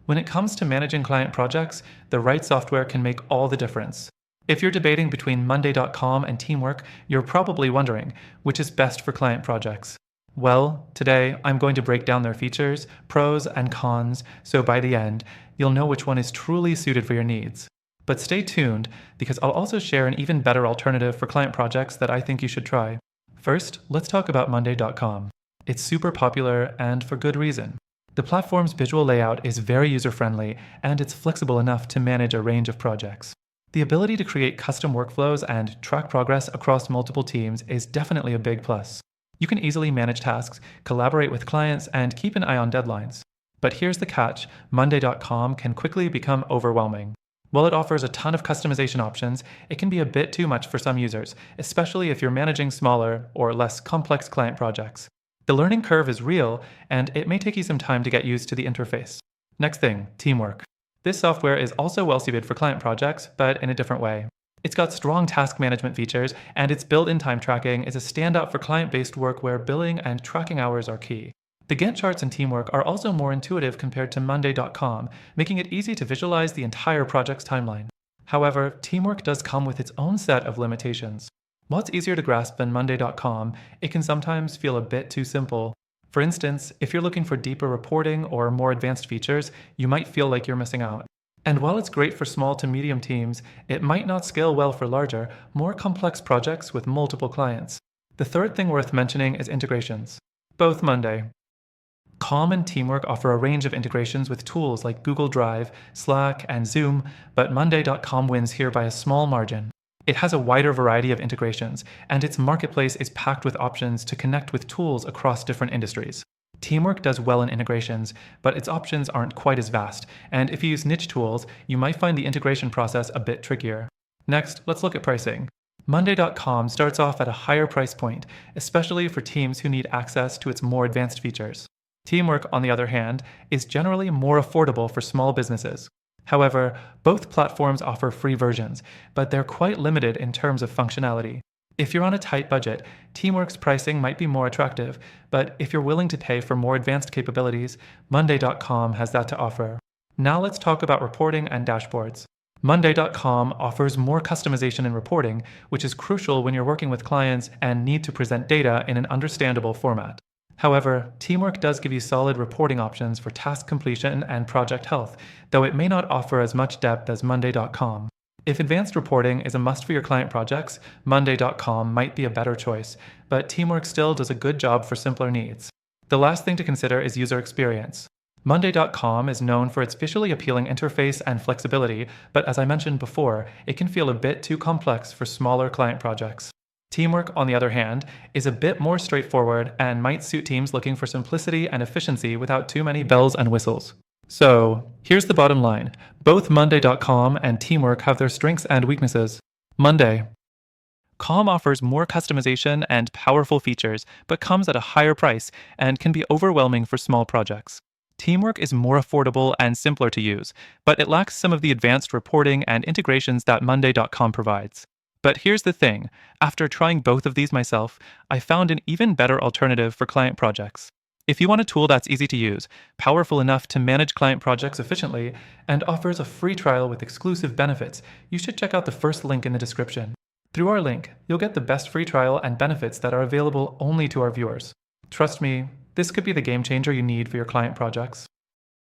When it comes to managing client projects, the right software can make all the difference. If you're debating between Monday.com and Teamwork, you're probably wondering which is best for client projects. Well, today I'm going to break down their features, pros, and cons, so by the end, you'll know which one is truly suited for your needs. But stay tuned, because I'll also share an even better alternative for client projects that I think you should try. First, let's talk about Monday.com. It's super popular, and for good reason. The platform's visual layout is very user-friendly, and it's flexible enough to manage a range of projects. The ability to create custom workflows and track progress across multiple teams is definitely a big plus. You can easily manage tasks, collaborate with clients, and keep an eye on deadlines. But here's the catch: Monday.com can quickly become overwhelming. While it offers a ton of customization options, it can be a bit too much for some users, especially if you're managing smaller or less complex client projects. The learning curve is real, and it may take you some time to get used to the interface. Next thing, Teamwork. This software is also well suited for client projects, but in a different way. It's got strong task management features, and its built-in time tracking is a standout for client-based work where billing and tracking hours are key. The Gantt charts in Teamwork are also more intuitive compared to Monday.com, making it easy to visualize the entire project's timeline. However, Teamwork does come with its own set of limitations. While it's easier to grasp than Monday.com, it can sometimes feel a bit too simple. For instance, if you're looking for deeper reporting or more advanced features, you might feel like you're missing out. And while it's great for small to medium teams, it might not scale well for larger, more complex projects with multiple clients. The third thing worth mentioning is integrations. Both Monday. Calm and Teamwork offer a range of integrations with tools like Google Drive, Slack, and Zoom, but Monday.com wins here by a small margin. It has a wider variety of integrations, and its marketplace is packed with options to connect with tools across different industries. Teamwork does well in integrations, but its options aren't quite as vast, and if you use niche tools, you might find the integration process a bit trickier. Next, let's look at pricing. Monday.com starts off at a higher price point, especially for teams who need access to its more advanced features. Teamwork, on the other hand, is generally more affordable for small businesses. However, both platforms offer free versions, but they're quite limited in terms of functionality. If you're on a tight budget, Teamwork's pricing might be more attractive, but if you're willing to pay for more advanced capabilities, Monday.com has that to offer. Now let's talk about reporting and dashboards. Monday.com offers more customization in reporting, which is crucial when you're working with clients and need to present data in an understandable format. However, Teamwork does give you solid reporting options for task completion and project health, though it may not offer as much depth as Monday.com. If advanced reporting is a must for your client projects, Monday.com might be a better choice, but Teamwork still does a good job for simpler needs. The last thing to consider is user experience. Monday.com is known for its visually appealing interface and flexibility, but as I mentioned before, it can feel a bit too complex for smaller client projects. Teamwork, on the other hand, is a bit more straightforward and might suit teams looking for simplicity and efficiency without too many bells and whistles. So, here's the bottom line. Both Monday.com and Teamwork have their strengths and weaknesses. Monday. Calm offers more customization and powerful features, but comes at a higher price and can be overwhelming for small projects. Teamwork is more affordable and simpler to use, but it lacks some of the advanced reporting and integrations that Monday.com provides. But here's the thing, after trying both of these myself, I found an even better alternative for client projects. If you want a tool that's easy to use, powerful enough to manage client projects efficiently, and offers a free trial with exclusive benefits, you should check out the first link in the description. Through our link, you'll get the best free trial and benefits that are available only to our viewers. Trust me, this could be the game changer you need for your client projects.